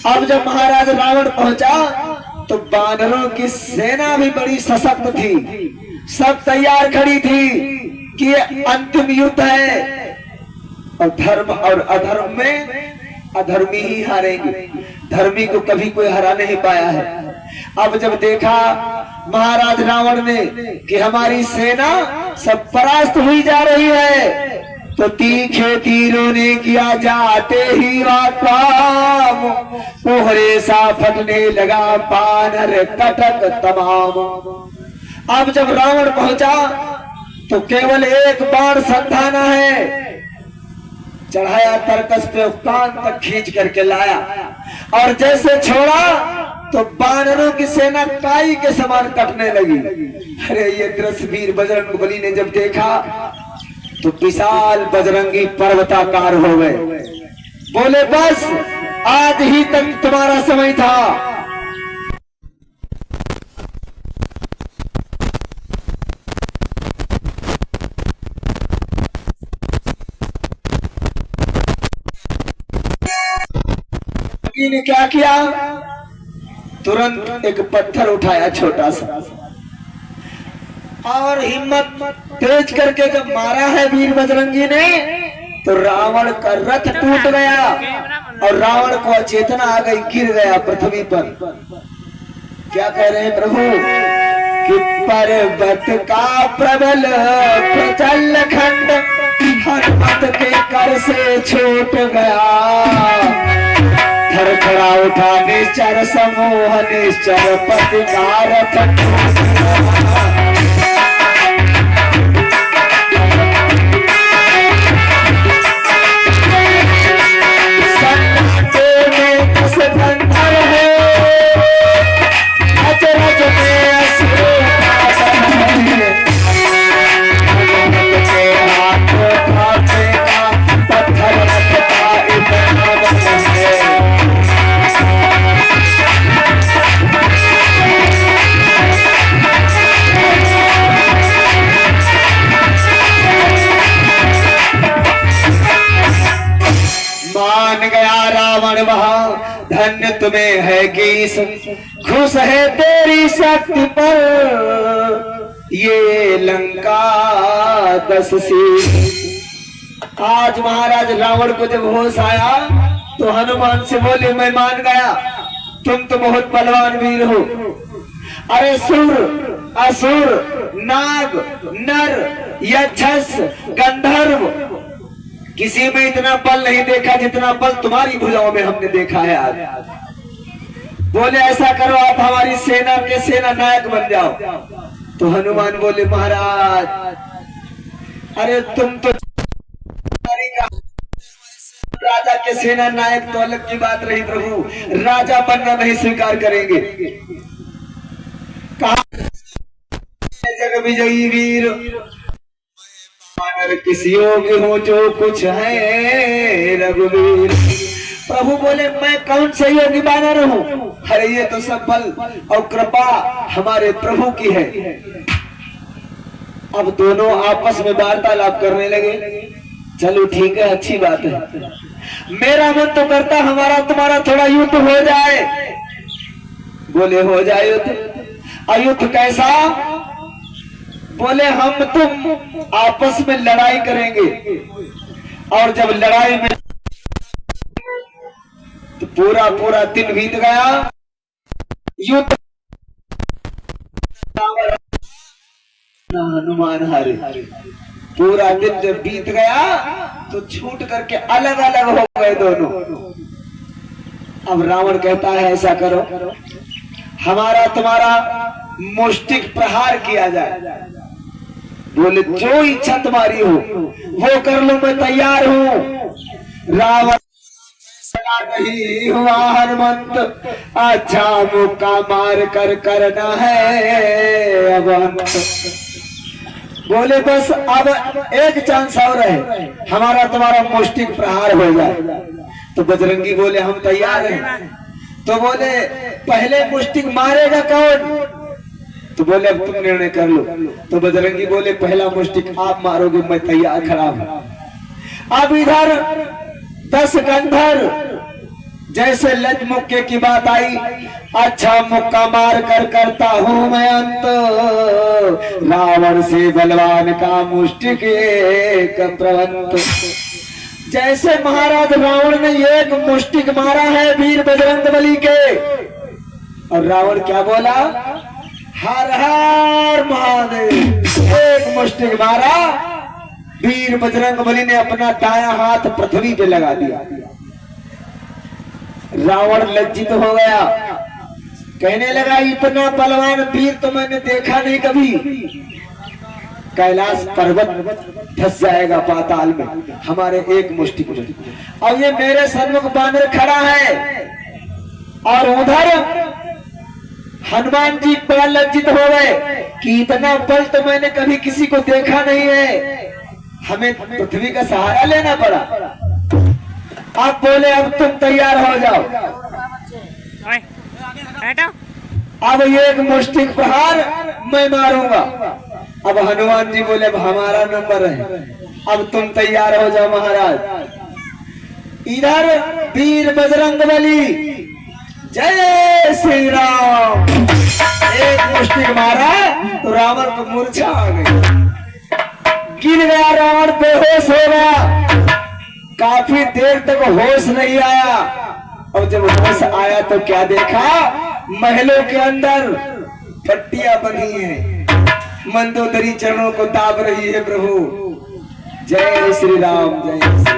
अब जब महाराज रावण पहुंचा तो वानरों की सेना भी बड़ी सशक्त थी, सब तैयार खड़ी थी कि ये अंतिम युद्ध है और धर्म और अधर्म में अधर्मी ही हारेंगे, धर्मी को कभी कोई हरा नहीं पाया है। अब जब देखा महाराज रावण ने कि हमारी सेना सब परास्त हुई जा रही है, तो तीखे तीरों ने किया जाते ही काम, कोहरे सा फटने लगा बानर कटक तमाम। अब जब रावण पहुंचा तो केवल एक बाण संधाना है, चढ़ाया तरकस पे कान तक खींच करके लाया और जैसे छोड़ा तो बानरों की सेना काई के समान कटने लगी। अरे ये दृश्य वीर बजरंगबली ने जब देखा तो विशाल बजरंगी पर्वताकार हो गए। बोले बस आज ही तक तुम्हारा समय था। ने क्या किया, तुरंत एक पत्थर उठाया छोटा सा और हिम्मत तेज करके जब मारा है वीर बजरंगी ने तो रावण का रथ टूट गया और रावण को चेतना आ गई, गिर गया पृथ्वी पर। क्या कह रहे हैं प्रभु कि पर्वत का प्रबल प्रचंड खंड हनुमत के कर से छूट गया, खड़ा उठा निश्चर समूह निश्चर प्रतिकार धन्य तुम्हें है कि खुश है तेरी शक्ति पर ये लंका 10 शीश। आज महाराज रावण को जब होश आया तो हनुमान से बोले मैं मान गया, तुम तो बहुत बलवान वीर हो। अरे सुर असुर नाग नर यक्षस गंधर्व किसी में इतना बल नहीं देखा जितना बल तुम्हारी भुजाओं में हमने देखा है आज। बोले ऐसा करो आप हमारी सेना के सेना नायक बन जाओ। तो हनुमान बोले महाराज अरे तुम तो राजा के सेना नायक तो अलग की बात रही प्रभु, राजा बनना नहीं स्वीकार करेंगे। कहा जग विजयी वीर किसी योग्य हो जो कुछ है रघुवीर। प्रभु बोले मैं कौन सा योगी बानर हूँ, अरे ये तो सब बल और कृपा हमारे प्रभु की है। अब दोनों आपस में वार्तालाप करने लगे। चलो ठीक है, अच्छी बात है, मेरा मन तो करता हमारा तुम्हारा थोड़ा युद्ध हो जाए। बोले हो जाए युद्ध। अयुद्ध कैसा? बोले हम तुम आपस में लड़ाई करेंगे और जब लड़ाई में तो पूरा पूरा दिन बीत गया, युद्ध हनुमान हारे। पूरा दिन जब बीत गया तो छूट करके अलग अलग हो गए दोनों। अब रावण कहता है ऐसा करो हमारा तुम्हारा मुष्टिक प्रहार किया जाए। बोले जो इच्छा तुम्हारी हो वो कर लो, मैं तैयार हूँ। रावण नहीं हुआ हनुमंत, अच्छा मुक्का मार कर करना है अब। बोले बस अब एक चांस और है, हमारा तुम्हारा मुष्टिक प्रहार हो जाए। तो बजरंगी बोले हम तैयार हैं। तो बोले पहले मुष्टिक मारेगा कौन? तो बोले अब तुम निर्णय कर लो। तो बजरंगी बोले पहला मुष्टिक आप मारोगे, मैं तैयार खड़ा हूं। अब इधर 10 गंधर्व जैसे लज मुक्के की बात आई, अच्छा मुक्का मार कर करता हूं मैं अंत, रावण से बलवान का मुष्टिक एक प्रवंत। जैसे महाराज रावण ने एक मुष्टिक मारा है वीर बजरंगबली के, और रावण क्या बोला, हर हर महादेव। एक मुष्टिक मारा, वीर बजरंगबली ने अपना दायां हाथ पृथ्वी पे लगा दिया। रावण लज्जित हो गया, कहने लगा इतना बलवान वीर तो मैंने देखा नहीं कभी, कैलाश पर्वत धस जाएगा पाताल में हमारे एक मुष्टिक में। अब ये मेरे सन्मुख बानर खड़ा है, और उधर हनुमान जी बड़ा लज्जित हो गए कि इतना बल तो मैंने कभी किसी को देखा नहीं है, हमें पृथ्वी का सहारा लेना पड़ा। आप बोले अब तुम तैयार हो जाओ, अब एक मुष्टिक प्रहार मैं मारूंगा। अब हनुमान जी बोले अब हमारा नंबर है, अब तुम तैयार हो जाओ महाराज। इधर वीर बजरंगबली जय श्री राम, एक मुष्टिक मारा तो रावण को मूर्छा आ गई, गिर गया रावण, बेहोश हो गया। काफी देर तक होश नहीं आया, और जब होश आया तो क्या देखा, महलों के अंदर पट्टियां बनी हैं, मंदोदरी चरणों को दाब रही है प्रभु। जय श्री राम, जय श्री